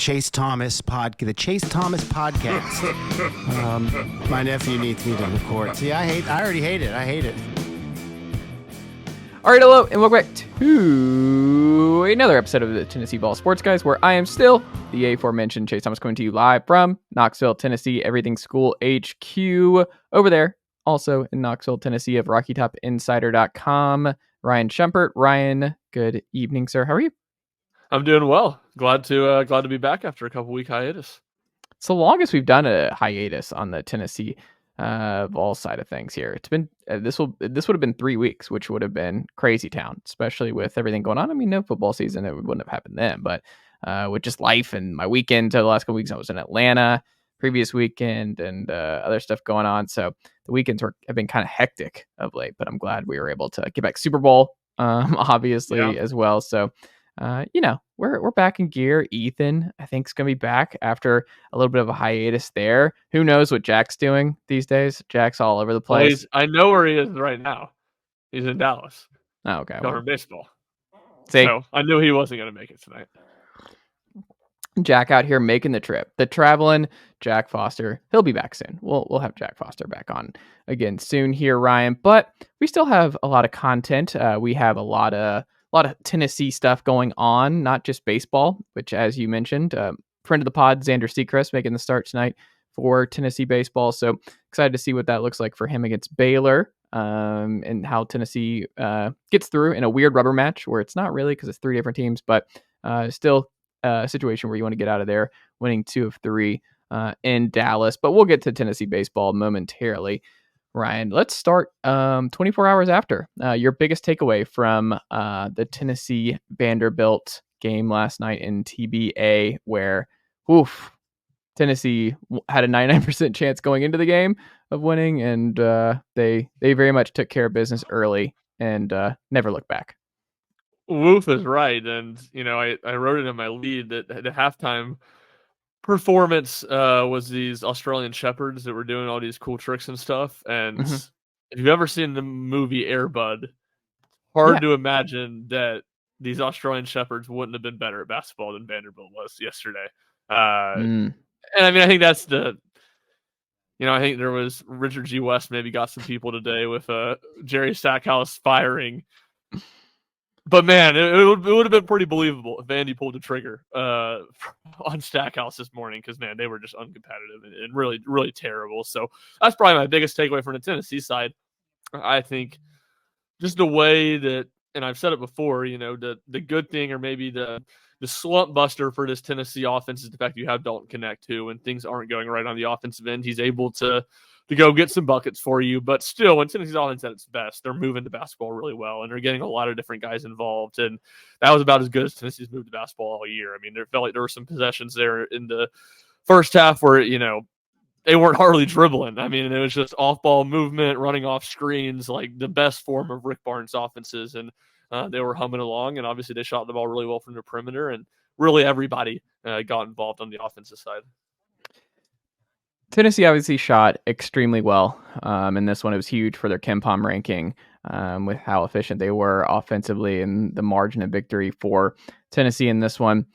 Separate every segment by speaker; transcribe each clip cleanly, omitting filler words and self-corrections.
Speaker 1: Chase Thomas podcast. My nephew needs me to record. See, I already hate it. I hate it.
Speaker 2: All right, hello, and welcome back to another episode of the Tennessee Vols Sports Guys, where I am still the aforementioned Chase Thomas, coming to you live from Knoxville, Tennessee, Everything School HQ over there. Also in Knoxville, Tennessee, of RockyTopInsider.com, Ryan Schumpert. Ryan, good evening, sir. How are you?
Speaker 3: I'm doing well. Glad to be back after a couple week hiatus.
Speaker 2: It's the longest we've done a hiatus on the Tennessee Vols side of things here. It's been this would have been 3 weeks, which would have been crazy town, especially with everything going on. I mean, no football season, it wouldn't have happened then, but with just life and my weekend the last couple weeks, I was in Atlanta previous weekend and other stuff going on. So the weekends have been kind of hectic of late, but I'm glad we were able to get back Super Bowl, obviously, as well. So we're back in gear. Ethan, I think, is going to be back after a little bit of a hiatus there. Who knows what Jack's doing these days? Jack's all over the place.
Speaker 3: Well, I know where he is right now. He's in Dallas.
Speaker 2: Oh, okay.
Speaker 3: Covering baseball.
Speaker 2: See?
Speaker 3: So I knew he wasn't going to make it tonight.
Speaker 2: Jack out here making the trip. The traveling Jack Foster. He'll be back soon. We'll have Jack Foster back on again soon here, Ryan. But we still have a lot of content. We have a lot of Tennessee stuff going on, not just baseball, which, as you mentioned, friend of the pod, Xander Sechrist, making the start tonight for Tennessee baseball. So excited to see what that looks like for him against Baylor, and how Tennessee gets through in a weird rubber match where it's not really, because it's 3 different teams, but still a situation where you want to get out of there winning 2 of 3 in Dallas. But we'll get to Tennessee baseball momentarily. Ryan, let's start 24 hours after your biggest takeaway from the Tennessee Vanderbilt game last night in TBA, where Tennessee had a 99% chance going into the game of winning, and they very much took care of business early and never looked back.
Speaker 3: Woof is right, and I wrote it in my lead that the halftime performance was these Australian shepherds that were doing all these cool tricks and stuff. And if you've ever seen the movie Air Bud, hard to imagine that these Australian shepherds wouldn't have been better at basketball than Vanderbilt was yesterday. And I mean, I think that's I think there was Richard G. West maybe got some people today with Jerry Stackhouse firing. But man, it would have been pretty believable if Vandy pulled the trigger on Stackhouse this morning, because man, they were just uncompetitive and really, really terrible. So that's probably my biggest takeaway from the Tennessee side. I think just the way that, and I've said it before, the good thing, or maybe the slump buster for this Tennessee offense, is the fact that you have Dalton Knecht too, when things aren't going right on the offensive end. He's able to go get some buckets for you. But still, when Tennessee's offense at its best, they're moving the basketball really well, and they're getting a lot of different guys involved. And that was about as good as Tennessee's moved the basketball all year. I mean, there felt like there were some possessions there in the first half where, they weren't hardly dribbling. I mean, it was just off-ball movement, running off screens, like the best form of Rick Barnes' offenses. And they were humming along, and obviously they shot the ball really well from the perimeter, and really everybody got involved on the offensive side.
Speaker 2: Tennessee obviously shot extremely well. In this one, it was huge for their KenPom ranking, with how efficient they were offensively and the margin of victory for Tennessee in this one.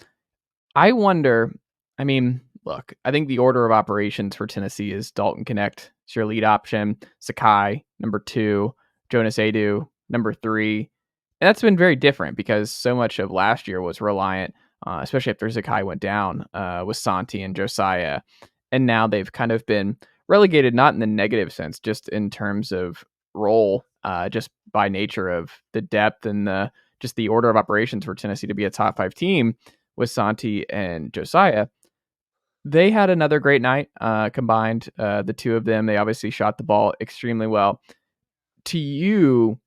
Speaker 2: I wonder, I mean, look, I think the order of operations for Tennessee is Dalton Knecht, it's your lead option, Sakai, number 2, Jonas Adu, number 3. And that's been very different, because so much of last year was reliant, especially after Sakai went down, with Santi and Josiah. And now they've kind of been relegated, not in the negative sense, just in terms of role, just by nature of the depth and the order of operations for Tennessee to be a top 5 team with Santi and Josiah. They had another great night combined, the two of them. They obviously shot the ball extremely well. To you,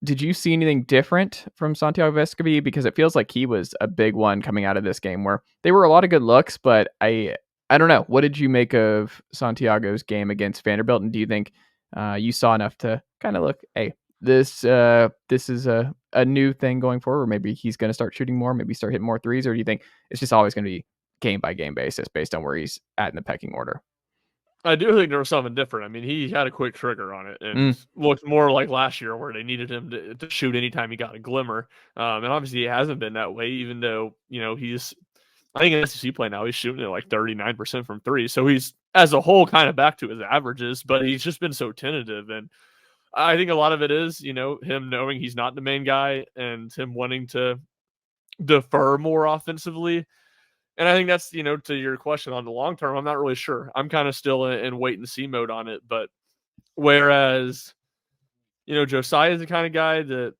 Speaker 2: did you see anything different from Santiago Vescovi? Because it feels like he was a big one coming out of this game, where they were a lot of good looks, but I don't know. What did you make of Santiago's game against Vanderbilt? And do you think you saw enough to kind of look, hey, this is a new thing going forward, or maybe he's going to start shooting more, maybe start hitting more threes? Or do you think it's just always going to be game by game basis based on where he's at in the pecking order?
Speaker 3: I do think there was something different. I mean, he had a quick trigger on it, and looked more like last year, where they needed him to shoot anytime he got a glimmer. And obviously he hasn't been that way, even though, he's I think in SEC play now, he's shooting at like 39% from three. So he's, as a whole, kind of back to his averages, but he's just been so tentative. And I think a lot of it is, him knowing he's not the main guy and him wanting to defer more offensively. And I think that's, to your question on the long term, I'm not really sure. I'm kind of still in wait and see mode on it. But whereas, Josiah is the kind of guy that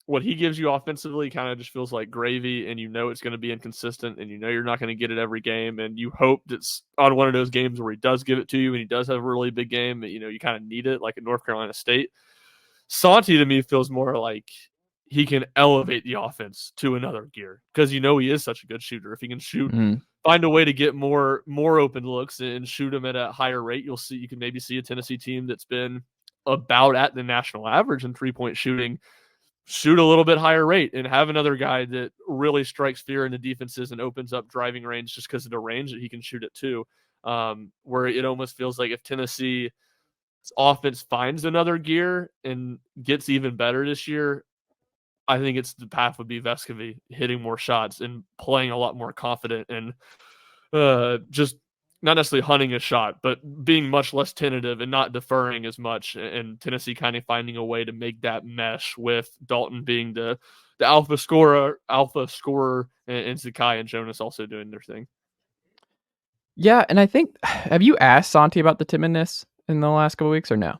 Speaker 3: what he gives you offensively kind of just feels like gravy, and it's going to be inconsistent, and you're not going to get it every game, and you hope that's on one of those games where he does give it to you and he does have a really big game, you kind of need it, like at North Carolina State. Santi to me feels more like he can elevate the offense to another gear because he is such a good shooter. If he can shoot, find a way to get more open looks and shoot them at a higher rate, you can maybe see a Tennessee team that's been about at the national average in 3-point shooting shoot a little bit higher rate and have another guy that really strikes fear in the defenses and opens up driving range just because of the range that he can shoot it too. Where it almost feels like if Tennessee's offense finds another gear and gets even better this year, I think it's the path would be Vescovi hitting more shots and playing a lot more confident and just not necessarily hunting a shot, but being much less tentative and not deferring as much. And Tennessee kind of finding a way to make that mesh with Dalton being the alpha scorer, and Zakai and Jonas also doing their thing.
Speaker 2: Yeah, and I think, have you asked Santi about the timidness in the last couple of weeks or no?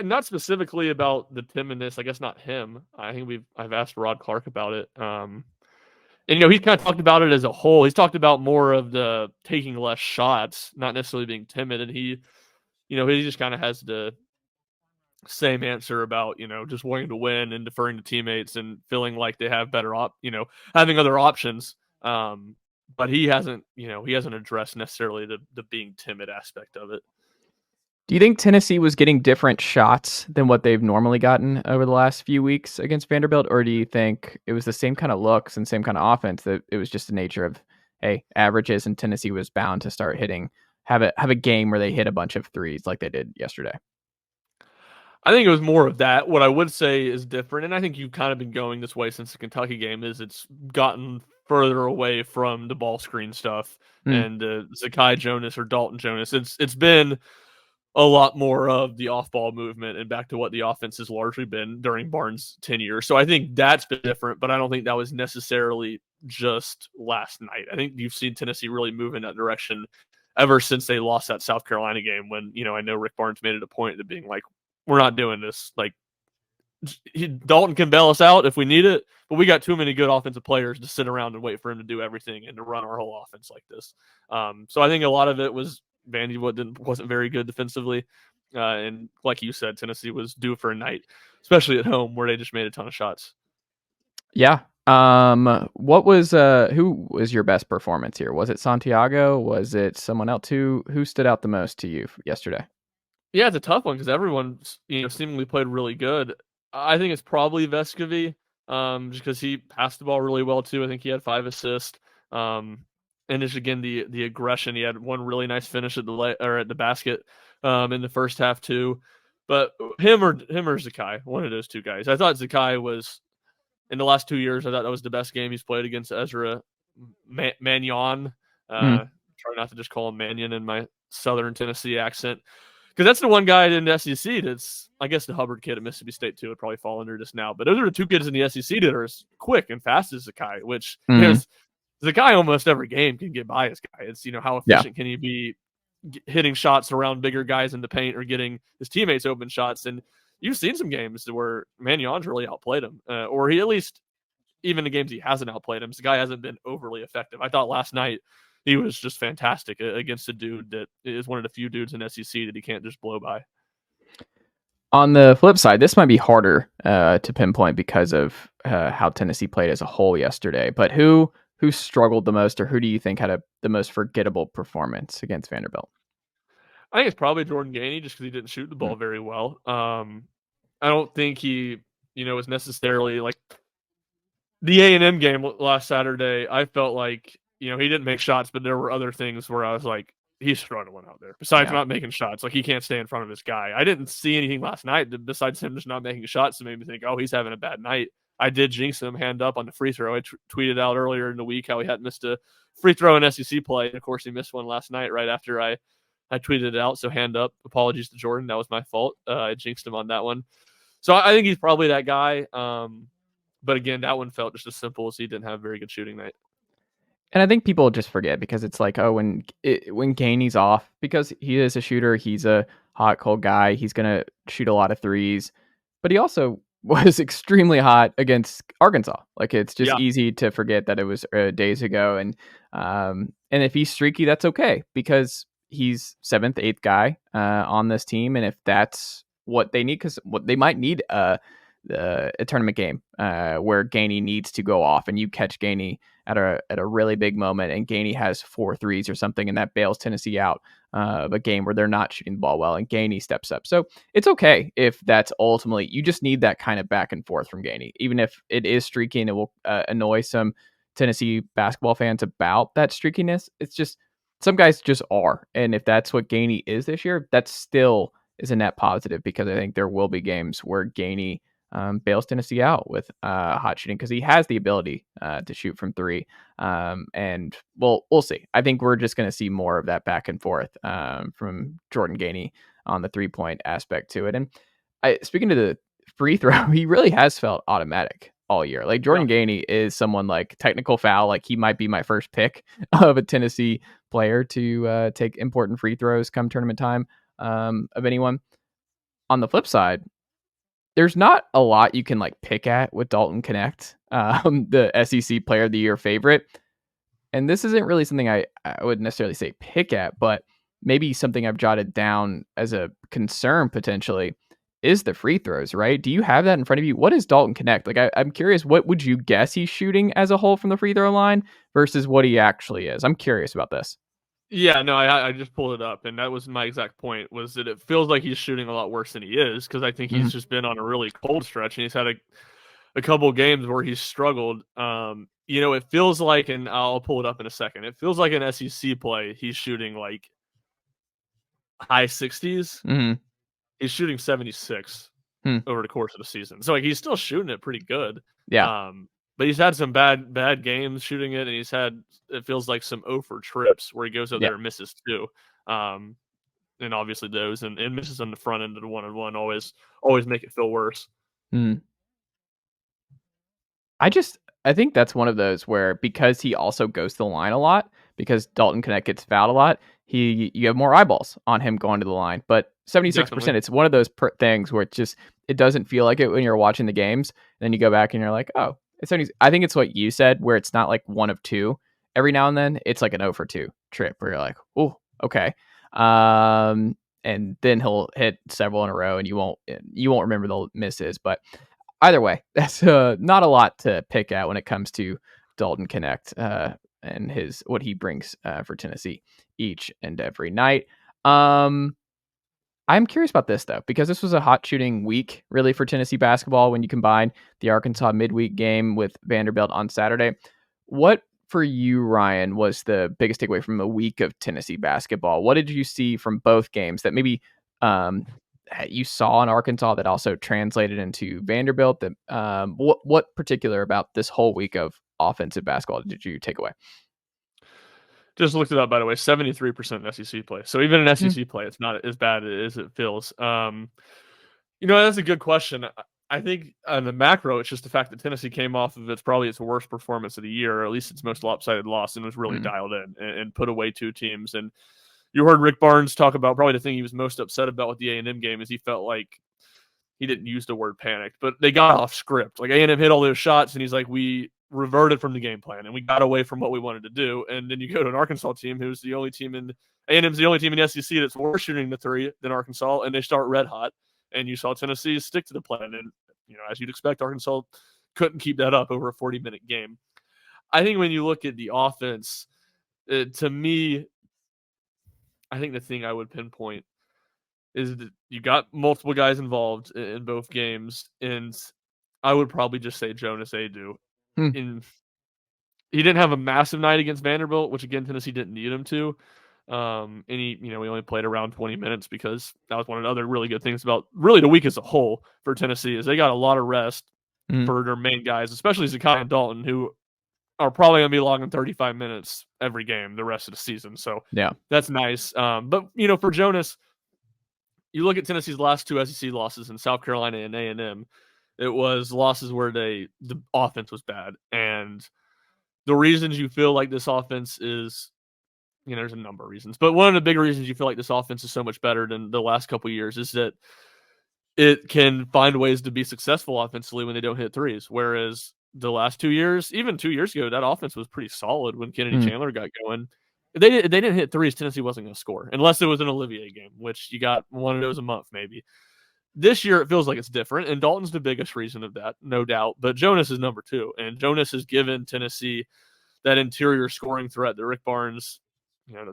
Speaker 3: Not specifically about the timidness. I guess not him. I think I've asked Rod Clark about it. And, he's kind of talked about it as a whole. He's talked about more of the taking less shots, not necessarily being timid. And he just kind of has the same answer about, just wanting to win and deferring to teammates and feeling like they have better having other options. But he hasn't addressed necessarily the being timid aspect of it.
Speaker 2: Do you think Tennessee was getting different shots than what they've normally gotten over the last few weeks against Vanderbilt? Or do you think it was the same kind of looks and same kind of offense that it was just the nature of, hey, averages, and Tennessee was bound to start have a game where they hit a bunch of threes like they did yesterday?
Speaker 3: I think it was more of that. What I would say is different, and I think you've kind of been going this way since the Kentucky game, is it's gotten further away from the ball screen stuff and Zakai Jonas or Dalton Jonas. It's been a lot more of the off-ball movement and back to what the offense has largely been during Barnes' tenure. So I think that's been different, but I don't think that was necessarily just last night. I think you've seen Tennessee really move in that direction ever since they lost that South Carolina game when, I know Rick Barnes made it a point of being like, we're not doing this. Like, Dalton can bail us out if we need it, but we got too many good offensive players to sit around and wait for him to do everything and to run our whole offense like this. So I think a lot of it was Vandy wasn't very good defensively. And like you said, Tennessee was due for a night, especially at home where they just made a ton of shots.
Speaker 2: Yeah. What was who was your best performance here? Was it Santiago? Was it someone else? Who stood out the most to you yesterday?
Speaker 3: Yeah, it's a tough one because everyone seemingly played really good. I think it's probably Vescovi, just because he passed the ball really well too. I think he had 5 assists. And just again the aggression. He had one really nice finish at the basket in the first half too. But him or Zakai, one of those two guys. I thought Zakai was, in the last 2 years, I thought that was the best game he's played against Ezra Mannion. Try not to just call him Mannion in my Southern Tennessee accent. Because that's the one guy in the SEC that's, I guess the Hubbard kid at Mississippi State too would probably fall under this now. But those are the two kids in the SEC that are as quick and fast as Zakai, which Zakai almost every game can get by his guy. It's, how efficient can he be hitting shots around bigger guys in the paint or getting his teammates open shots. And you've seen some games where Magnion's really outplayed him, or he at least, even the games he hasn't outplayed him, Zakai hasn't been overly effective. I thought last night he was just fantastic against a dude that is one of the few dudes in SEC that he can't just blow by.
Speaker 2: On the flip side, this might be harder to pinpoint because of how Tennessee played as a whole yesterday. But who struggled the most, or who do you think had the most forgettable performance against Vanderbilt?
Speaker 3: I think it's probably Jordan Gainey, just because he didn't shoot the ball very well. I don't think he, was necessarily like the A&M game last Saturday. I felt like, he didn't make shots, but there were other things where I was like, he's struggling out there. Besides not making shots, like he can't stay in front of this guy. I didn't see anything last night besides him just not making shots that made me think, oh, he's having a bad night. I did jinx him hand up on the free throw. I tweeted out earlier in the week how he hadn't missed a free throw in SEC play. And of course, he missed one last night right after I tweeted it out. So hand up. Apologies to Jordan. That was my fault. I jinxed him on that one. So I think he's probably that guy. But again, that one felt just as simple as he didn't have a very good shooting night.
Speaker 2: And I think people just forget because it's like, oh, when Gainey's off, because he is a shooter, he's a hot, cold guy. He's going to shoot a lot of threes. But he also was extremely hot against Arkansas. Like, it's just easy to forget that it was days ago. And if he's streaky, that's okay because he's 7th, 8th guy on this team. And if that's what they need, because what they might need a tournament game where Gainey needs to go off and you catch Gainey at a really big moment and Gainey has 4 threes or something and that bails Tennessee out of a game where they're not shooting the ball well and Gainey steps up. So it's okay if that's ultimately, you just need that kind of back and forth from Gainey, even if it is streaky and it will annoy some Tennessee basketball fans about that streakiness. It's just, some guys just are. And if that's what Gainey is this year, that still is a net positive because I think there will be games where Gainey bails Tennessee out with hot shooting because he has the ability to shoot from 3. And we'll see. I think we're just going to see more of that back and forth from Jordan Gainey on the 3-point aspect to it. And speaking to the free throw, he really has felt automatic all year. Like Jordan Gainey is someone like technical foul. Like he might be my first pick of a Tennessee player to take important free throws come tournament time of anyone. On the flip side, there's not a lot you can like pick at with Dalton Knecht, the SEC Player of the Year favorite. And this isn't really something I would necessarily say pick at, but maybe something I've jotted down as a concern potentially is the free throws, right? Do you have that in front of you? What is Dalton Knecht? Like, I'm curious, what would you guess he's shooting as a whole from the free throw line versus what he actually is? I'm curious about this.
Speaker 3: Yeah, no, I just pulled it up, and that was my exact point, was that it feels like he's shooting a lot worse than he is, because I think he's just been on a really cold stretch, and he's had a couple games where he's struggled. It feels like, and I'll pull it up in a second, it feels like an SEC play, he's shooting like high 60s.
Speaker 2: Mm-hmm.
Speaker 3: He's shooting 76 over the course of the season. So like he's still shooting it pretty good.
Speaker 2: Yeah.
Speaker 3: But he's had some bad games shooting it, and he's had, it feels like, some 0 for trips where he goes out there and misses too. And obviously those and misses on the front end of the 1-on-1 always make it feel worse.
Speaker 2: I think that's one of those where, because he also goes to the line a lot, because Dalton Knecht gets fouled a lot, you have more eyeballs on him going to the line. But 76%, definitely. It's one of those things where it doesn't feel like it when you're watching the games. And then you go back and you're like, oh, it's 70. I think it's what you said, where it's not like 1 of 2. Every now and then it's like an 0 for 2 trip where you're like, oh, okay. And then he'll hit several in a row and you won't remember the misses. But either way, that's not a lot to pick at when it comes to Dalton Knecht and what he brings for Tennessee each and every night. I'm curious about this, though, because this was a hot shooting week, really, for Tennessee basketball when you combine the Arkansas midweek game with Vanderbilt on Saturday. What, for you, Ryan, was the biggest takeaway from a week of Tennessee basketball? What did you see from both games that maybe you saw in Arkansas that also translated into Vanderbilt? That what particular about this whole week of offensive basketball did you take away?
Speaker 3: Just looked it up, by the way, 73% SEC play. So even in SEC play, it's not as bad as it feels. That's a good question. I think on the macro, it's just the fact that Tennessee came off of its worst performance of the year, or at least its most lopsided loss, and was really dialed in and put away 2 teams. And you heard Rick Barnes talk about probably the thing he was most upset about with the A&M game is he felt like he didn't use the word panicked, but they got off script. Like A&M hit all those shots, and he's like, we reverted from the game plan and we got away from what we wanted to do. And then you go to an Arkansas team who's the only team in A&M's the only team in the SEC that's worse shooting the 3 than Arkansas, and they start red hot. And you saw Tennessee stick to the plan, and as you'd expect, Arkansas couldn't keep that up over a 40-minute game. I think when you look at the offense, to me, I think the thing I would pinpoint is that you got multiple guys involved in both games, and I would probably just say Jonas Adu. He didn't have a massive night against Vanderbilt, which again Tennessee didn't need him to. And he only played around 20 minutes because that was one of the other really good things about really the week as a whole for Tennessee is they got a lot of rest for their main guys, especially Zakai and Dalton, who are probably going to be logging 35 minutes every game the rest of the season. So
Speaker 2: Yeah,
Speaker 3: that's nice. But, for Jonas, you look at Tennessee's last 2 SEC losses in South Carolina and A&M, it was losses where the offense was bad. And the reasons you feel like this offense is, there's a number of reasons, but one of the big reasons you feel like this offense is so much better than the last couple of years is that it can find ways to be successful offensively when they don't hit threes. Whereas the last 2 years, even 2 years ago, that offense was pretty solid when Kennedy Chandler got going. If they didn't hit threes, Tennessee wasn't going to score unless it was an Olivier game, which you got one of those a month maybe. This year, it feels like it's different, and Dalton's the biggest reason of that, no doubt. But Jonas is number 2, and Jonas has given Tennessee that interior scoring threat that Rick Barnes,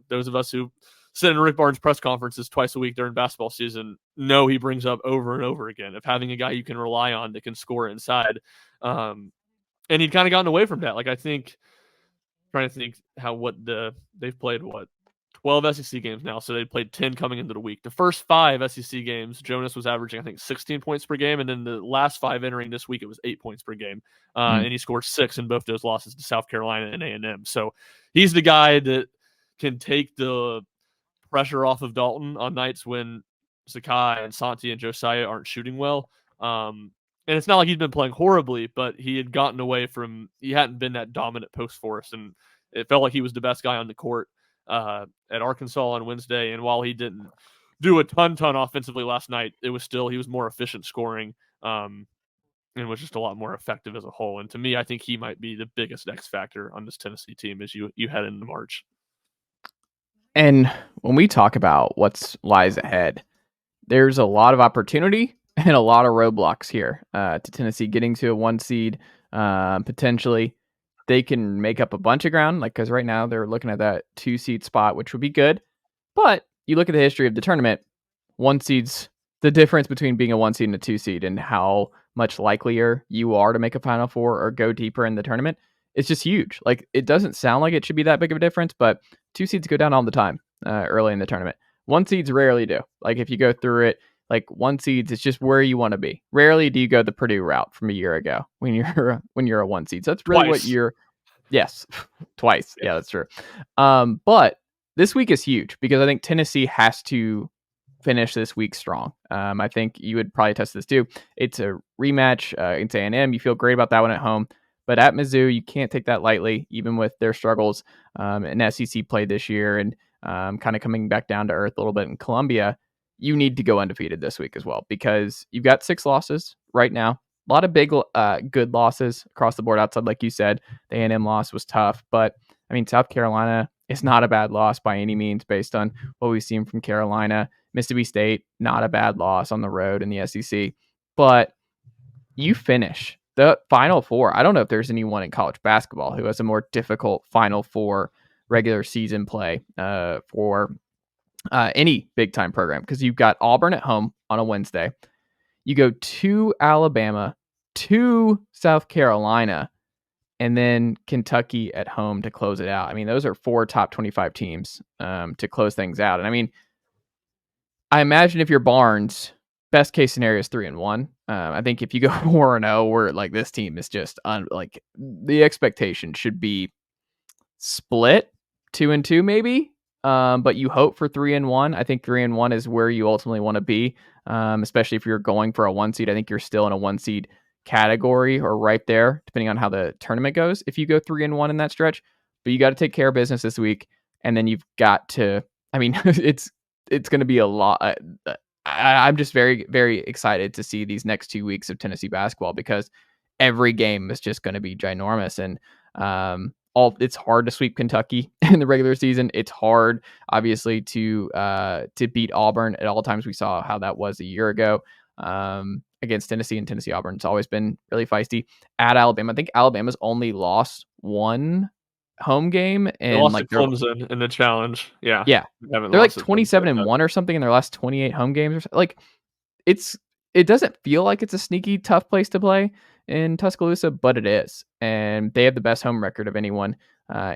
Speaker 3: those of us who sit in Rick Barnes' press conferences twice a week during basketball season know he brings up over and over again, of having a guy you can rely on that can score inside. And he'd kind of gotten away from that. Like, I think, trying to think they've played 12 SEC games now, so they played 10 coming into the week. The first 5 SEC games, Jonas was averaging, I think, 16 points per game, and then the last 5 entering this week, it was 8 points per game, and he scored 6 in both those losses to South Carolina and A&M. So he's the guy that can take the pressure off of Dalton on nights when Zakai and Santi and Josiah aren't shooting well. And it's not like he's been playing horribly, but he had gotten away from, he hadn't been that dominant post for us, and it felt like he was the best guy on the court at Arkansas on Wednesday. And while he didn't do a ton offensively last night, it was still, he was more efficient scoring and was just a lot more effective as a whole. And to me, I think he might be the biggest X factor on this Tennessee team as you head into March.
Speaker 2: and when we talk about what lies ahead, there's a lot of opportunity and a lot of roadblocks here to Tennessee getting to a 1 seed. Potentially, they can make up a bunch of ground, because right now they're looking at that 2 seed spot, which would be good. But you look at the history of the tournament, 1 seeds, the difference between being a 1 seed and a 2 seed and how much likelier you are to make a Final Four or go deeper in the tournament, it's just huge. Like, it doesn't sound like it should be that big of a difference, but 2 seeds go down all the time early in the tournament. 1 seeds rarely do. Like, if you go through it, 1 seeds, it's just where you want to be. Rarely do you go the Purdue route from a year ago when you're a 1 seed. So that's really
Speaker 3: Twice.
Speaker 2: what you're. Yes, twice. Yeah, that's true. But this week is huge because I think Tennessee has to finish this week strong. I think you would probably test this too. It's a rematch against A&M. You feel great about that one at home. But at Mizzou, you can't take that lightly, even with their struggles in SEC play this year and kind of coming back down to earth a little bit in Columbia. You need to go undefeated this week as well because you've got 6 losses right now. A lot of big, good losses across the board outside, like you said. The A&M loss was tough, but I mean, South Carolina is not a bad loss by any means based on what we've seen from Carolina. Mississippi State, not a bad loss on the road in the SEC, but you finish the Final Four. I don't know if there's anyone in college basketball who has a more difficult Final Four regular season play for any big time program because you've got Auburn at home on a Wednesday. You go to Alabama, to South Carolina, and then Kentucky at home to close it out. I mean, those are 4 top 25 teams to close things out. And I mean, I imagine if you're Barnes, best case scenario is 3-1. I think if you go 4-0, where like this team is just like the expectation should be split 2-2 maybe. But you hope for 3-1. I think 3-1 is where you ultimately want to be, especially if you're going for a 1 seed. I think you're still in a 1 seed category or right there, depending on how the tournament goes. If you go 3-1 in that stretch, but you got to take care of business this week, and then you've got to. I mean, it's going to be a lot. I'm just very, very excited to see these next 2 weeks of Tennessee basketball because every game is just going to be ginormous and. It's hard to sweep Kentucky in the regular season. It's hard, obviously, to beat Auburn at all times. We saw how that was a year ago against Tennessee, and Tennessee Auburn. It's always been really feisty. At Alabama, I think Alabama's only lost 1 home game, and
Speaker 3: they lost to Clemson in the challenge. Yeah,
Speaker 2: they're like 27-1 or something in their last 28 home games. Or something. Like it doesn't feel like it's a sneaky tough place to play in Tuscaloosa, but it is. And they have the best home record of anyone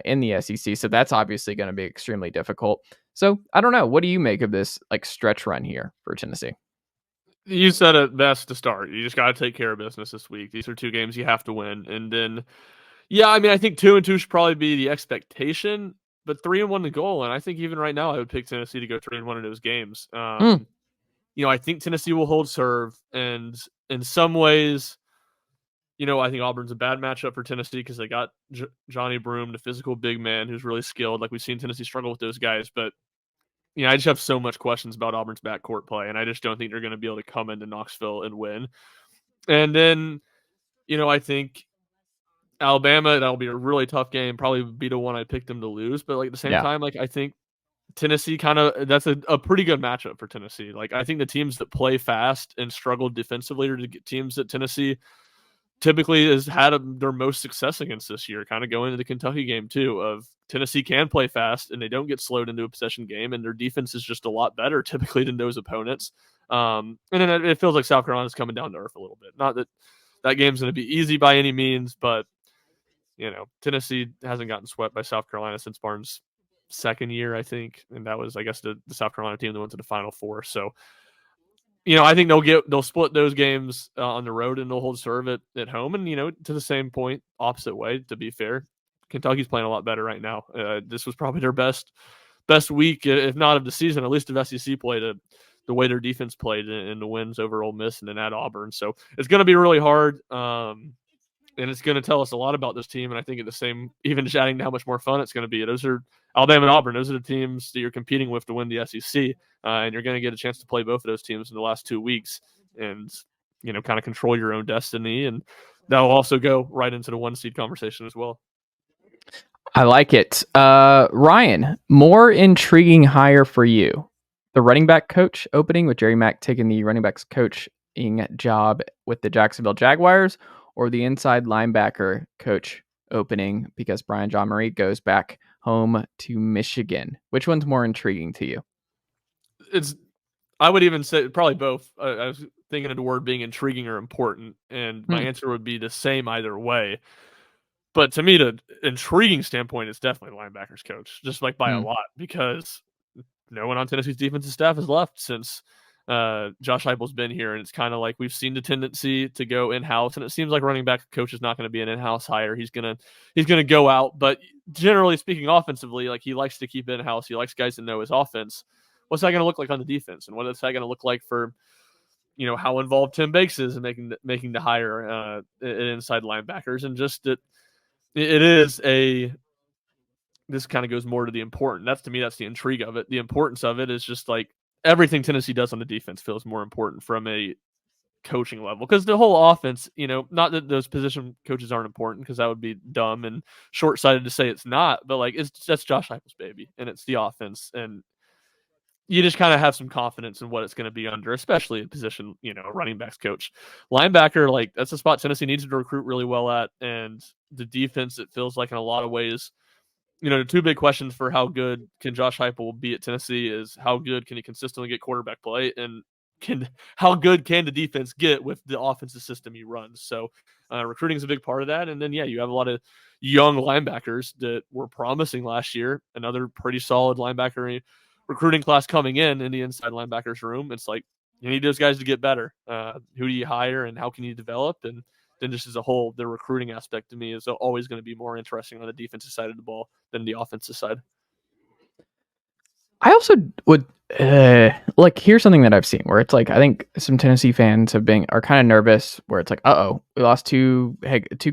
Speaker 2: in the SEC. So that's obviously going to be extremely difficult. So I don't know. What do you make of this like stretch run here for Tennessee?
Speaker 3: You said it best to start. You just got to take care of business this week. These are 2 games you have to win. And then, yeah, I mean, I think 2-2 should probably be the expectation, but 3-1 the goal. And I think even right now, I would pick Tennessee to go 3-1 in those games. I think Tennessee will hold serve. And in some ways, I think Auburn's a bad matchup for Tennessee because they got Johnny Broome, the physical big man who's really skilled. Like we've seen Tennessee struggle with those guys, but I just have so much questions about Auburn's backcourt play, and I just don't think they're going to be able to come into Knoxville and win. And then, I think Alabama, that'll be a really tough game. Probably be the one I picked them to lose, but at the same time, I think Tennessee that's a pretty good matchup for Tennessee. I think the teams that play fast and struggle defensively are the teams that Tennessee typically has had their most success against this year, kind of going into the Kentucky game too, of Tennessee can play fast and they don't get slowed into a possession game, and their defense is just a lot better typically than those opponents. And then it feels like South Carolina's coming down to earth a little bit. Not that game's going to be easy by any means, but Tennessee hasn't gotten swept by South Carolina since Barnes' second year, I think, and that was, I guess, the South Carolina team that went to the Final Four. So I think they'll split those games on the road and they'll hold serve at home. And, to the same point, opposite way, to be fair, Kentucky's playing a lot better right now. This was probably their best week, if not of the season, at least of SEC play, the way their defense played in the wins over Ole Miss and then at Auburn. So it's going to be really hard. And it's going to tell us a lot about this team. And I think at the same, even just adding to how much more fun it's going to be. Those are Alabama and Auburn. Those are the teams that you're competing with to win the SEC. And you're going to get a chance to play both of those teams in the last 2 weeks and, kind of control your own destiny. And that will also go right into the 1 seed conversation as well.
Speaker 2: I like it. Ryan, more intriguing hire for you. The running back coach opening with Jerry Mack taking the running backs coaching job with the Jacksonville Jaguars, or the inside linebacker coach opening because Brian John Murray goes back home to Michigan? Which one's more intriguing to you?
Speaker 3: I would even say probably both. I was thinking of the word being intriguing or important, and my answer would be the same either way. But to me, the intriguing standpoint is definitely linebackers coach, just by a lot, because no one on Tennessee's defensive staff has left since Josh Heupel's been here, and it's kind of like we've seen the tendency to go in-house, and it seems like running back coach is not going to be an in-house hire. He's gonna go out, but generally speaking, offensively, he likes to keep in-house. He likes guys to know his offense. What's that going to look like on the defense, and what is that going to look like for how involved Tim Bakes is in making the hire inside linebackers, and just that it is this kind of goes more to the important. That's, to me, that's the intrigue of it. The importance of it is just everything Tennessee does on the defense feels more important from a coaching level, because the whole offense, not that those position coaches aren't important, because that would be dumb and short-sighted to say it's not, but that's Josh Heupel's baby, and it's the offense, and you just kind of have some confidence in what it's going to be under, especially in position, running backs coach. Linebacker, that's a spot Tennessee needs to recruit really well at, and the defense, it feels like in a lot of ways, the 2 big questions for how good can Josh Heupel be at Tennessee is how good can he consistently get quarterback play, and how good can the defense get with the offensive system he runs. So recruiting is a big part of that. And then, you have a lot of young linebackers that were promising last year, another pretty solid linebacker recruiting class coming in the inside linebackers room. It's you need those guys to get better. Who do you hire and how can you develop? And then just as a whole, the recruiting aspect to me is always going to be more interesting on the defensive side of the ball than the offensive side.
Speaker 2: I also would here's something that I've seen where it's I think some Tennessee fans are kind of nervous, where it's we lost two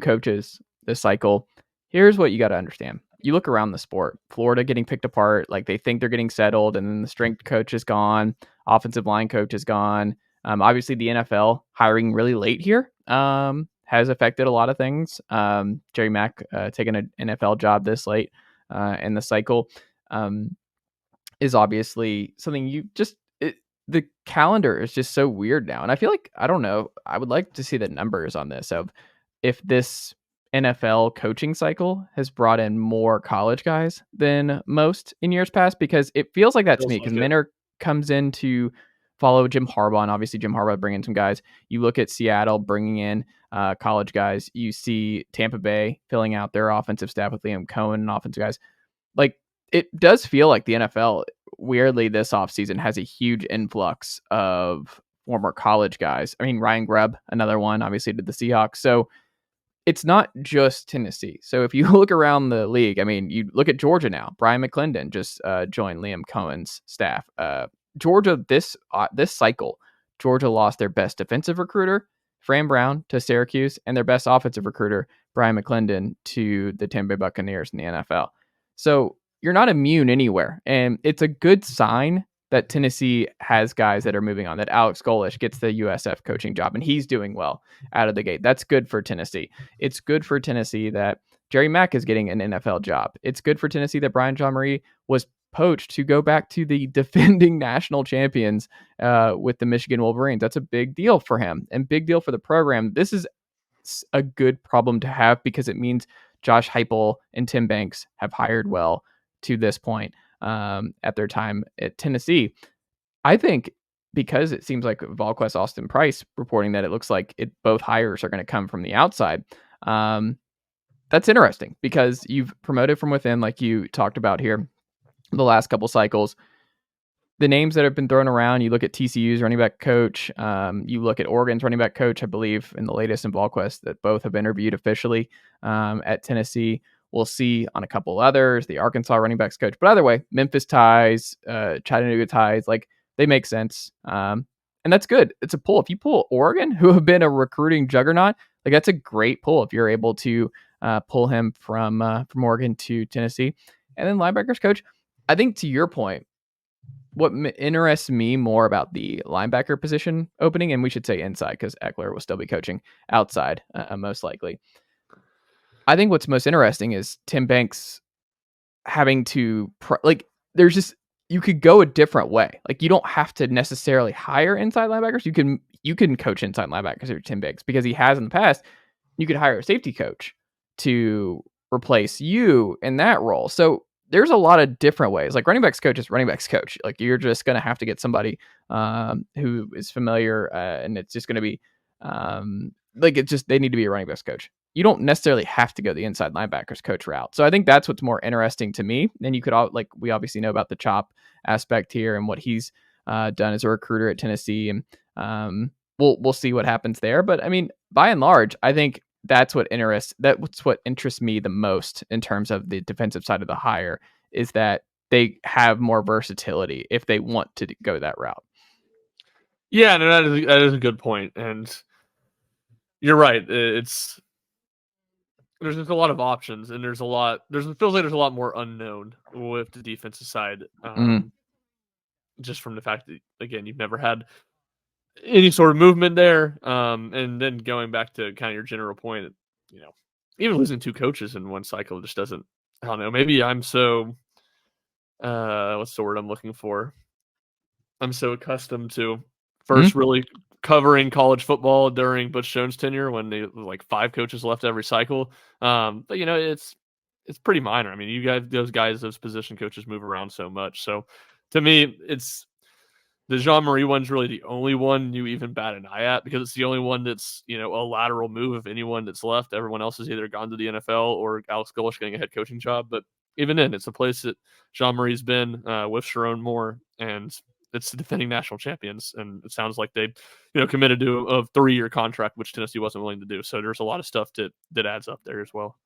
Speaker 2: coaches this cycle. Here's what you got to understand. You look around the sport, Florida getting picked apart, they think they're getting settled, and then the strength coach is gone, offensive line coach is gone. Obviously the NFL hiring really late here has affected a lot of things. Jerry Mack taking an NFL job this late in the cycle is obviously something the calendar is just so weird now. And I feel I don't know, I would like to see the numbers on this of if this NFL coaching cycle has brought in more college guys than most in years past, because it feels like that to me, because Minter comes in to follow Jim Harbaugh, and obviously Jim Harbaugh bringing some guys. You look at Seattle bringing in college guys. You see Tampa Bay filling out their offensive staff with Liam Cohen and offensive guys. It does feel like the NFL, weirdly, this offseason has a huge influx of former college guys. I mean, Ryan Grubb, another one, obviously did the Seahawks. So it's not just Tennessee. So if you look around the league, I mean, you look at Georgia now. Brian McClendon just joined Liam Cohen's staff. Georgia, this cycle, Georgia lost their best defensive recruiter, Fran Brown, to Syracuse, and their best offensive recruiter, Brian McClendon, to the Tampa Bay Buccaneers in the NFL. So you're not immune anywhere. And it's a good sign that Tennessee has guys that are moving on, that Alex Golesh gets the USF coaching job, and he's doing well out of the gate. That's good for Tennessee. It's good for Tennessee that Jerry Mack is getting an NFL job. It's good for Tennessee that Brian Jean-Marie was poached to go back to the defending national champions with the Michigan Wolverines. That's a big deal for him and big deal for the program. This is a good problem to have because it means Josh Heupel and Tim Banks have hired well to this point at their time at Tennessee. I think because it seems like VolQuest Austin Price reporting that it looks like both hires are going to come from the outside. That's interesting because you've promoted from within, like you talked about here, the last couple cycles. The names that have been thrown around, you look at TCU's running back coach, you look at Oregon's running back coach, I believe in the latest in VolQuest that both have interviewed officially at Tennessee. We'll see on a couple others, the Arkansas running backs coach. But either way, Memphis ties, Chattanooga ties, like they make sense. And that's good. It's a pull. If you pull Oregon, who have been a recruiting juggernaut, like that's a great pull if you're able to pull him from Oregon to Tennessee. And then linebackers coach, I think to your point, what interests me more about the linebacker position opening, and we should say inside because Eckler will still be coaching outside, most likely. I think what's most interesting is Tim Banks having to there's just, you could go a different way. Like you don't have to necessarily hire inside linebackers. You can coach inside linebackers or Tim Banks because he has in the past. You could hire a safety coach to replace you in that role. So there's a lot of different ways. Like running backs coach is running backs coach. Like you're just going to have to get somebody who is familiar and it's just going to be they need to be a running backs coach. You don't necessarily have to go the inside linebackers coach route. So I think that's what's more interesting to me. And you could we obviously know about the Chop aspect here and what he's done as a recruiter at Tennessee. And we'll see what happens there. But I mean, by and large, I think that's what interests me the most in terms of the defensive side of the hire is that they have more versatility if they want to go that route.
Speaker 3: Yeah, no, that is a good point. And you're right. There's just a lot of options, and it feels like there's a lot more unknown with the defensive side. Just from the fact that, again, you've never had any sort of movement there. And then going back to kind of your general point, even losing two coaches in one cycle just doesn't, I don't know, maybe I'm so, what's the word I'm looking for? I'm so accustomed to first really covering college football during Butch Jones' tenure when they like 5 coaches left every cycle. But it's pretty minor. I mean, you guys, those position coaches move around so much. So to me, it's the Jean-Marie one's really the only one you even bat an eye at because it's the only one that's, a lateral move of anyone that's left. Everyone else has either gone to the NFL or Alex Golesh getting a head coaching job. But even then, it's a place that Jean-Marie's been with Sharon Moore, and it's the defending national champions. And it sounds like they, committed to a 3-year contract, which Tennessee wasn't willing to do. So there's a lot of stuff that adds up there as well.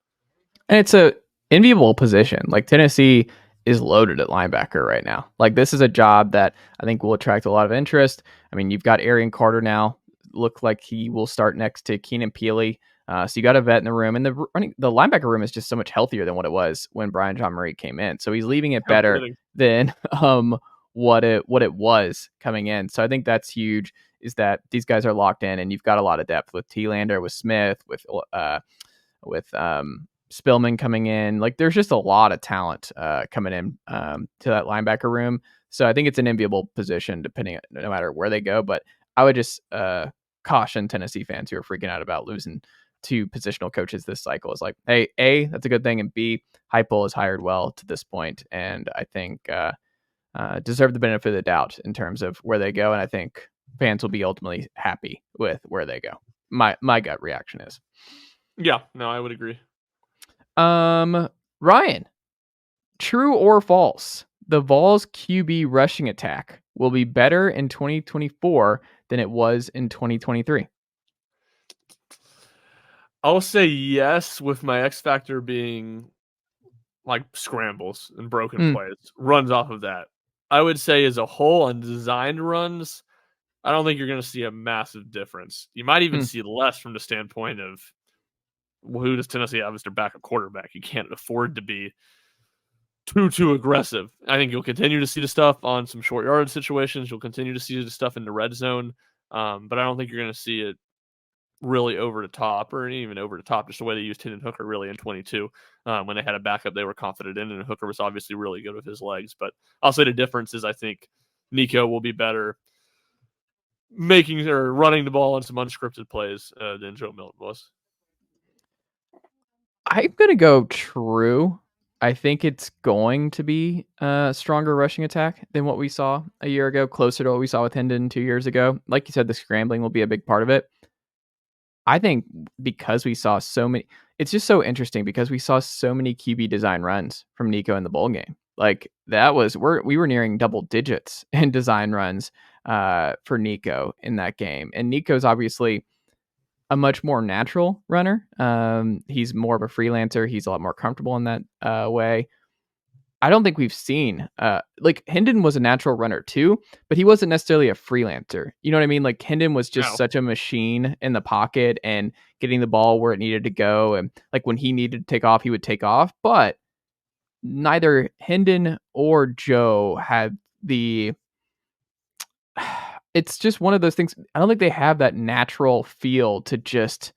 Speaker 2: And it's a enviable position. Like Tennessee is loaded at linebacker right now. Like this is a job that I think will attract a lot of interest. I mean, you've got Arian Carter now. Look like he will start next to Keenan Peely. So you got a vet in the room, and the linebacker room is just so much healthier than what it was when Brian Jean-Marie came in. So he's leaving it better than what it was coming in. So I think that's huge. Is that these guys are locked in, and you've got a lot of depth with T-Lander, with Smith, with Spillman coming in. Like there's just a lot of talent coming in to that linebacker room. So I think it's an enviable position no matter where they go. But I would just caution Tennessee fans who are freaking out about losing 2 positional coaches this cycle. Is like, hey, A, that's a good thing. And B, Heupel has hired well to this point. And I think deserve the benefit of the doubt in terms of where they go. And I think fans will be ultimately happy with where they go. My gut reaction is.
Speaker 3: Yeah, no, I would agree.
Speaker 2: Ryan, true or false? The Vols QB rushing attack will be better in 2024 than it was in 2023?
Speaker 3: I'll say yes, with my X factor being like scrambles and broken plays, runs off of that. I would say as a whole on designed runs, I don't think you're going to see a massive difference. You might even see less from the standpoint of, well, who does Tennessee have as their backup quarterback? You can't afford to be too aggressive. I think you'll continue to see the stuff on some short yardage situations. You'll continue to see the stuff in the red zone, but I don't think you're going to see it really over the top, or even over the top, just the way they used Hendon Hooker really in 22. When they had a backup they were confident in, and Hooker was obviously really good with his legs. But I'll say the difference is I think Nico will be better making or running the ball on some unscripted plays than Joe Milton was.
Speaker 2: I'm going to go true. I think it's going to be a stronger rushing attack than what we saw a year ago, closer to what we saw with Hendon 2 years ago. Like you said, the scrambling will be a big part of it. I think because we saw so many, it's just so interesting because we saw so many QB design runs from Nico in the bowl game. Like that was, we were nearing double digits in design runs for Nico in that game. And Nico's obviously a much more natural runner. He's more of a freelancer. He's a lot more comfortable in that way. I don't think we've seen like Hendon was a natural runner too, but he wasn't necessarily a freelancer. You know what I mean? Like Hendon was just such a machine in the pocket and getting the ball where it needed to go. And like when he needed to take off, he would take off. But neither Hendon or Joe had the. It's just one of those things. I don't think they have that natural feel to just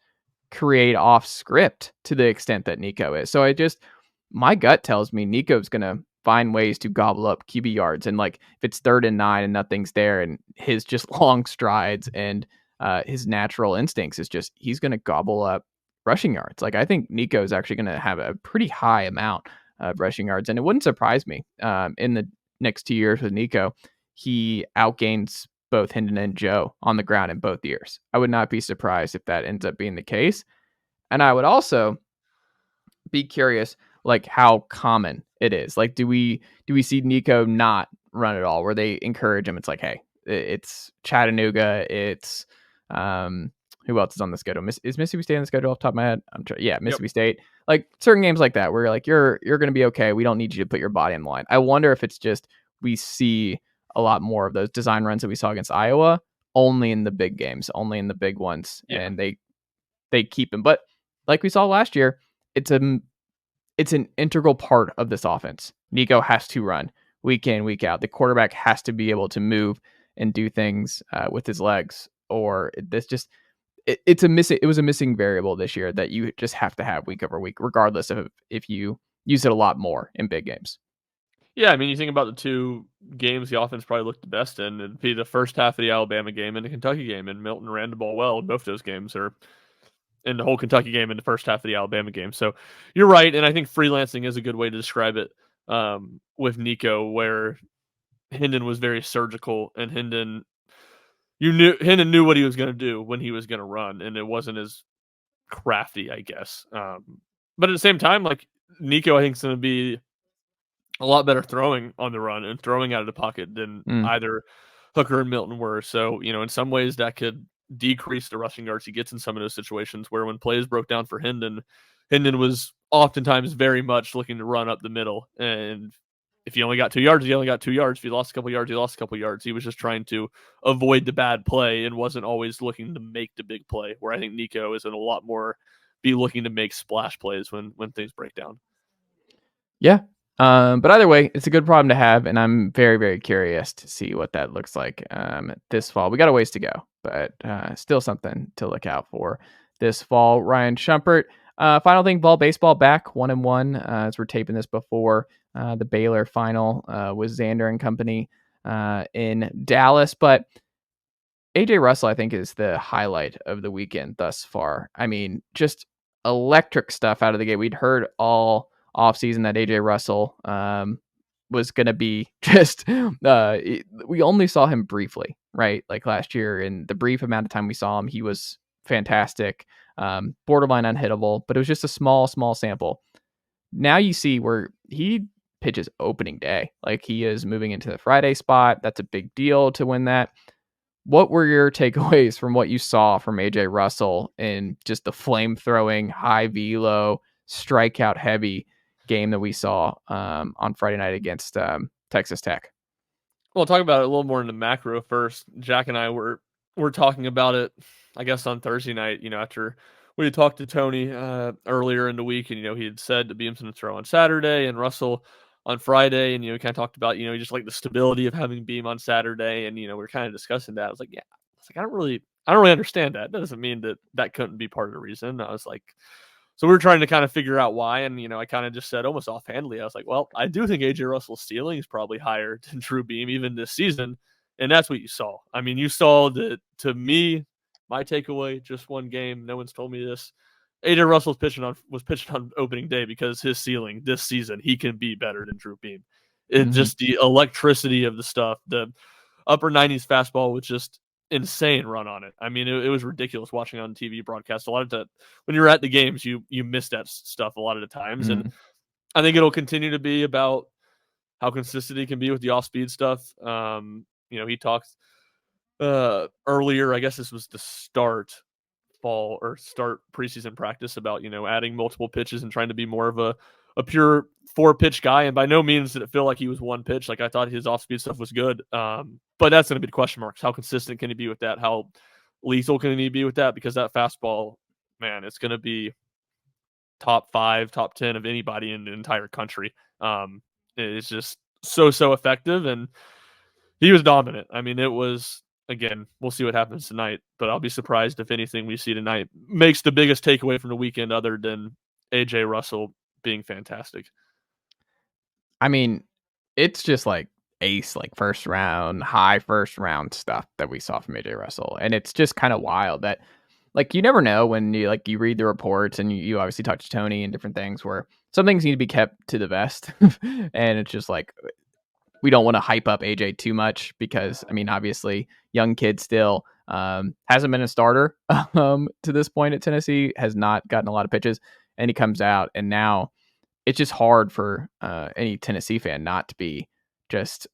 Speaker 2: create off script to the extent that Nico is. So my gut tells me Nico's going to find ways to gobble up QB yards. And like, if it's 3rd and 9 and nothing's there and his just long strides and his natural instincts is just, he's going to gobble up rushing yards. Like, I think Nico is actually going to have a pretty high amount of rushing yards. And it wouldn't surprise me in the next 2 years with Nico, he outgains both Hendon and Joe on the ground in both years. I would not be surprised if that ends up being the case. And I would also be curious, like how common it is. Like, do we see Nico not run at all, where they encourage him? It's like, hey, it's Chattanooga. It's who else is on the schedule? Is Mississippi State on the schedule off the top of my head? Yeah, Mississippi State. Like certain games like that, where you're like, you're going to be okay. We don't need you to put your body on the line. I wonder if it's just we see a lot more of those design runs that we saw against Iowa only in the big games, only in the big ones, and they keep him. But like we saw last year, it's an integral part of this offense. Nico has to run week in, week out. The quarterback has to be able to move and do things with his legs, or this just it was a missing variable this year that you just have to have week over week, regardless of if you use it a lot more in big games.
Speaker 3: Yeah, I mean, you think about the 2 games the offense probably looked the best in. It'd be the first half of the Alabama game and the Kentucky game, and Milton ran the ball well in both those games, or in the whole Kentucky game and the first half of the Alabama game. So you're right, and I think freelancing is a good way to describe it with Nico, where Hendon was very surgical, and Hendon knew what he was going to do when he was going to run, and it wasn't as crafty, I guess. But at the same time, like Nico, I think is going to be a lot better throwing on the run and throwing out of the pocket than either Hooker and Milton were. So, in some ways that could decrease the rushing yards he gets in some of those situations, where when plays broke down for Hendon was oftentimes very much looking to run up the middle. And if you only got 2 yards, you only got 2 yards. If you lost a couple yards, you lost a couple yards. He was just trying to avoid the bad play and wasn't always looking to make the big play, where I think Nico is in a lot more be looking to make splash plays when things break down.
Speaker 2: Yeah. But either way, it's a good problem to have, and I'm very, very curious to see what that looks like this fall. We got a ways to go, but still something to look out for this fall. Ryan Schumpert, final thing, Vol baseball back 1-1 as we're taping this before the Baylor final was Xander and company in Dallas. But AJ Russell, I think, is the highlight of the weekend thus far. I mean, just electric stuff out of the gate. We'd heard all offseason that AJ Russell was going to be just we only saw him briefly, right? Like last year, in the brief amount of time we saw him, he was fantastic, borderline unhittable, but it was just a small sample. Now you see where he pitches opening day, like he is moving into the Friday spot. That's a big deal to win that. what were your takeaways from what you saw from AJ Russell in just the flame throwing, high velo, strikeout heavy game that we saw on Friday night against Texas Tech?
Speaker 3: Well, talk about it a little more in the macro first. Jack and I were talking about it, I guess, on Thursday night. After we had talked to Tony earlier in the week, and he had said to Beam's going to throw on Saturday and Russell on Friday, and we kind of talked about just like the stability of having Beam on Saturday, and we were kind of discussing that. I was like, I don't really understand that. That doesn't mean that couldn't be part of the reason. I was like, so we were trying to kind of figure out why, and I kind of just said almost offhandedly, I was like, well, I do think AJ Russell's ceiling is probably higher than Drew Beam even this season, and that's what you saw. I mean, you saw that. To me, my takeaway, just one game. No one's told me this. AJ Russell was pitching on opening day because his ceiling this season, he can be better than Drew Beam. It just the electricity of the stuff, the upper 90s fastball was just insane run on it. I mean, it was ridiculous watching on TV broadcast. A lot of the when you're at the games, you miss that stuff a lot of the times, and I think it'll continue to be about how consistent he can be with the off-speed stuff. He talked earlier. I guess this was the start preseason practice about adding multiple pitches and trying to be more of a pure 4-pitch guy. And by no means did it feel like he was one pitch. Like, I thought his off-speed stuff was good. But that's going to be the question marks. How consistent can he be with that? How lethal can he be with that? Because that fastball, man, it's going to be top 5, top 10 of anybody in the entire country. It's just so effective, and he was dominant. I mean, it was, again, we'll see what happens tonight, but I'll be surprised if anything we see tonight makes the biggest takeaway from the weekend other than AJ Russell being fantastic.
Speaker 2: I mean, it's just like ace, like first round, high first round stuff that we saw from AJ Russell. And it's just kind of wild that, like, you never know when you read the reports, and you obviously talk to Tony and different things where some things need to be kept to the vest. And it's just like, we don't want to hype up AJ too much because, I mean, obviously young kid still, hasn't been a starter to this point at Tennessee, has not gotten a lot of pitches, and he comes out, and now it's just hard for any Tennessee fan not to be just,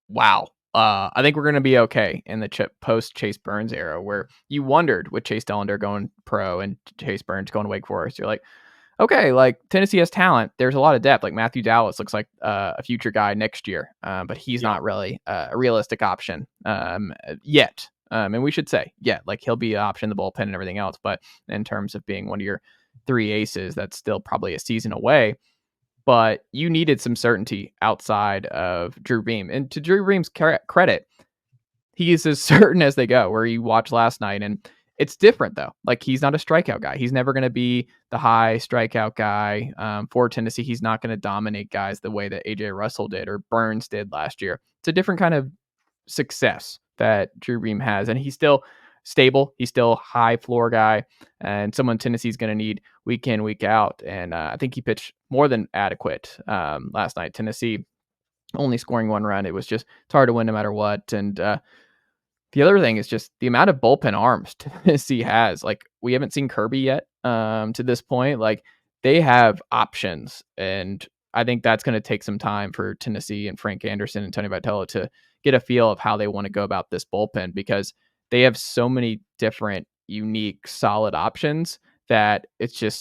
Speaker 2: wow. I think we're going to be okay in the post Chase Burns era, where you wondered with Chase Dellender going pro and Chase Burns going to Wake Forest. You're like, okay, like Tennessee has talent. There's a lot of depth. Like Matthew Dallas looks like a future guy next year, but he's not really a realistic option yet. And we should say, like he'll be an option in the bullpen and everything else. But in terms of being one of your 3 aces, that's still probably a season away. But you needed some certainty outside of Drew Beam. And to Drew Beam's credit, he is as certain as they go, where you watched last night. And it's different, though. Like, he's not a strikeout guy. He's never going to be the high strikeout guy for Tennessee. He's not going to dominate guys the way that AJ Russell did or Burns did last year. It's a different kind of success that Drew Beam has. And he's still stable. He's still a high floor guy, and someone Tennessee's going to need week in, week out. And I think he pitched more than adequate last night. Tennessee only scoring 1 run. It's hard to win no matter what. And the other thing is just the amount of bullpen arms Tennessee has. Like, we haven't seen Kirby yet to this point. Like, they have options, and I think that's going to take some time for Tennessee and Frank Anderson and Tony Vitello to get a feel of how they want to go about this bullpen, because they have so many different, unique, solid options that it's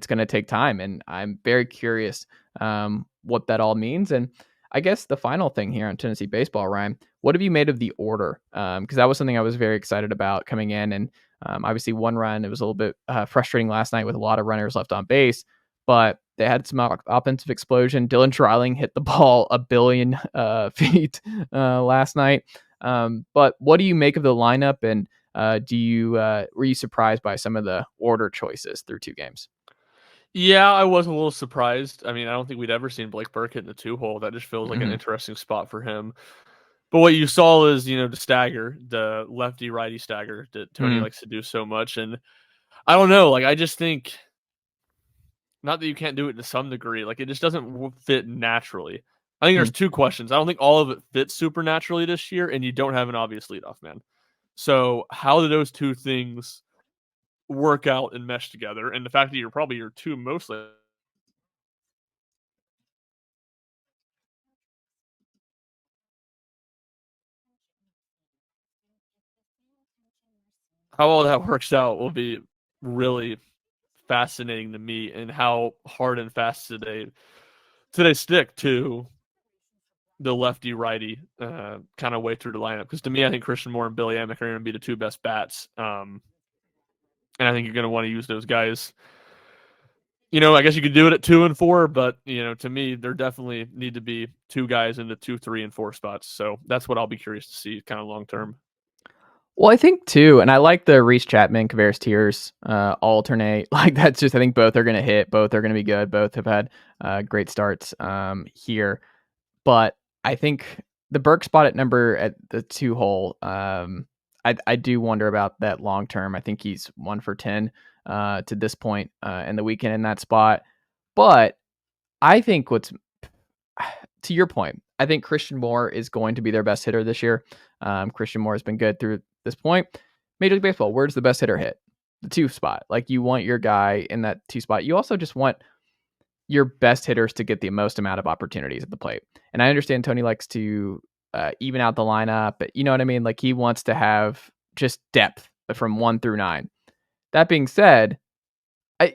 Speaker 2: going to take time. And I'm very curious what that all means. And I guess the final thing here on Tennessee baseball, Ryan, what have you made of the order? Because that was something I was very excited about coming in. And obviously 1 run, it was a little bit frustrating last night with a lot of runners left on base, but they had some offensive explosion. Dylan Dreiling hit the ball 1 billion feet last night. But what do you make of the lineup? And were you surprised by some of the order choices through 2 games?
Speaker 3: Yeah, I was a little surprised. I mean, I don't think we'd ever seen Blake Burke hit in the 2-hole. That just feels like an interesting spot for him. But what you saw is, the stagger, the lefty-righty stagger that Tony likes to do so much. And I don't know, like, I just think, not that you can't do it to some degree, like, it just doesn't fit naturally. I think there's 2 questions. I don't think all of it fits super naturally this year, and you don't have an obvious leadoff man. So how do those 2 things work out and mesh together? And the fact that you're probably your 2 mostly how all that works out will be really fascinating to me, and how hard and fast do they stick to the lefty righty kind of way through the lineup. Because to me, I think Christian Moore and Billy Amick are going to be the two best bats. And I think you're going to want to use those guys. I guess you could do it at 2 and 4, but to me, there definitely need to be two guys in the 2, 3, and 4 spots. So that's what I'll be curious to see kind of long term.
Speaker 2: Well, I think too, and I like the Reese Chapman, Kavares Tears alternate. Like that's just, I think both are going to hit, both are going to be good. Both have had great starts here, but I think the Burke spot at the 2 hole. I do wonder about that long term. I think he's 1 for 10 to this point in the weekend in that spot. But I think to your point, I think Christian Moore is going to be their best hitter this year. Christian Moore has been good through this point. Major League Baseball, where's the best hitter hit? The 2 spot. Like you want your guy in that 2 spot. You also just want your best hitters to get the most amount of opportunities at the plate. And I understand Tony likes to even out the lineup, but you know what I mean? Like he wants to have just depth from 1 through 9. That being said,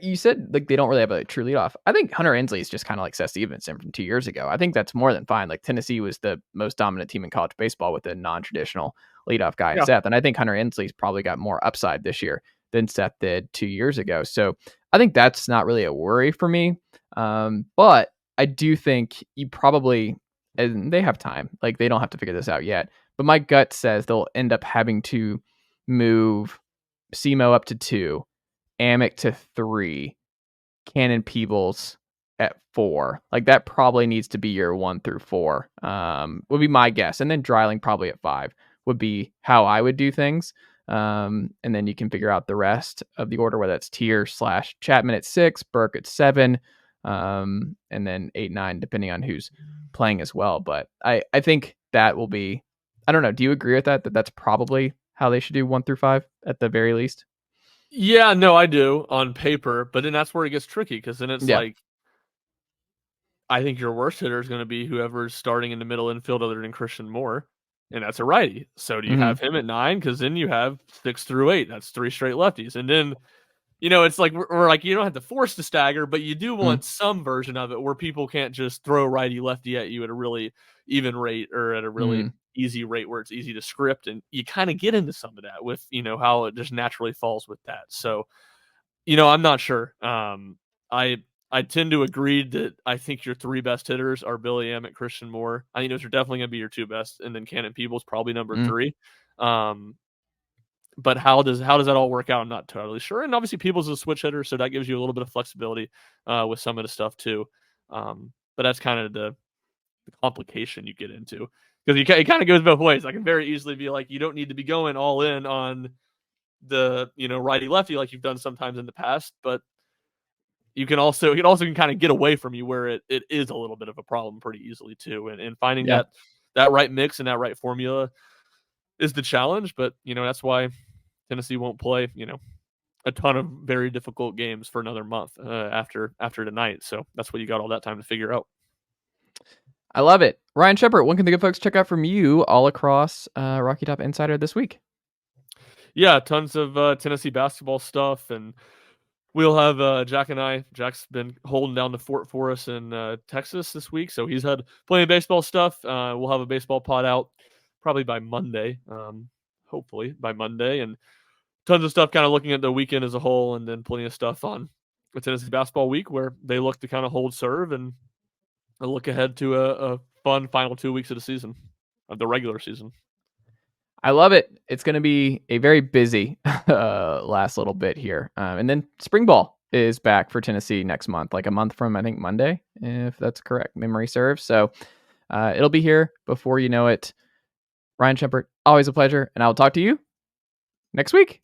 Speaker 2: you said like they don't really have a true leadoff. I think Hunter Ensley is just kind of like Seth Stevenson from 2 years ago. I think that's more than fine. Like Tennessee was the most dominant team in college baseball with a non-traditional leadoff guy in Seth. And I think Hunter Ensley's probably got more upside this year than Seth did 2 years ago. So I think that's not really a worry for me. But I do think you probably, and they have time, like they don't have to figure this out yet. But my gut says they'll end up having to move Simo up to 2, Amick to 3, Cannon Peebles at 4. Like that probably needs to be your 1 through 4. Would be my guess. And then Dreiling probably at 5 would be how I would do things. And then you can figure out the rest of the order, whether that's Tier/Chapman at 6, Burke at 7, and then 8, 9, depending on who's playing as well. But I think that will be, I don't know. Do you agree with that that's probably how they should do 1 through 5 at the very least?
Speaker 3: Yeah, no, I do on paper, but then that's where it gets tricky, because then it's like, I think your worst hitter is going to be whoever's starting in the middle infield other than Christian Moore, and that's a righty. So do you have him at 9? Because then you have 6 through 8. That's 3 straight lefties. And then, it's like we're like, you don't have to force the stagger, but you do want some version of it where people can't just throw righty lefty at you at a really even rate or at a really easy rate where it's easy to script. And you kind of get into some of that with, how it just naturally falls with that. So, I'm not sure. I tend to agree that I think your 3 best hitters are Billy Amick, Christian Moore. I think those are definitely going to be your 2 best, and then Cannon Peebles probably number 3. But how does that all work out? I'm not totally sure. And obviously, Peebles is a switch hitter, so that gives you a little bit of flexibility with some of the stuff too. But that's kind of the complication you get into, because it kind of goes both ways. I can very easily be like, you don't need to be going all in on the righty lefty like you've done sometimes in the past, but it can also kind of get away from you where it is a little bit of a problem pretty easily too. And finding that right mix and that right formula is the challenge. But that's why Tennessee won't play a ton of very difficult games for another month after tonight. So that's what you got all that time to figure out.
Speaker 2: I love it. Ryan Schumpert, what can the good folks check out from you all across Rocky Top Insider this week?
Speaker 3: Yeah, tons of Tennessee basketball stuff, and we'll have Jack and I. Jack's been holding down the fort for us in Texas this week, so he's had plenty of baseball stuff. We'll have a baseball pod out probably by Monday, hopefully by Monday, and tons of stuff kind of looking at the weekend as a whole, and then plenty of stuff on the Tennessee basketball week where they look to kind of hold serve and look ahead to a fun final 2 weeks of the season, of the regular season.
Speaker 2: I love it. It's going to be a very busy last little bit here. And then spring ball is back for Tennessee next month, like a month from, I think, Monday, if that's correct, memory serves. So it'll be here before you know it. Ryan Schumpert, always a pleasure. And I'll talk to you next week.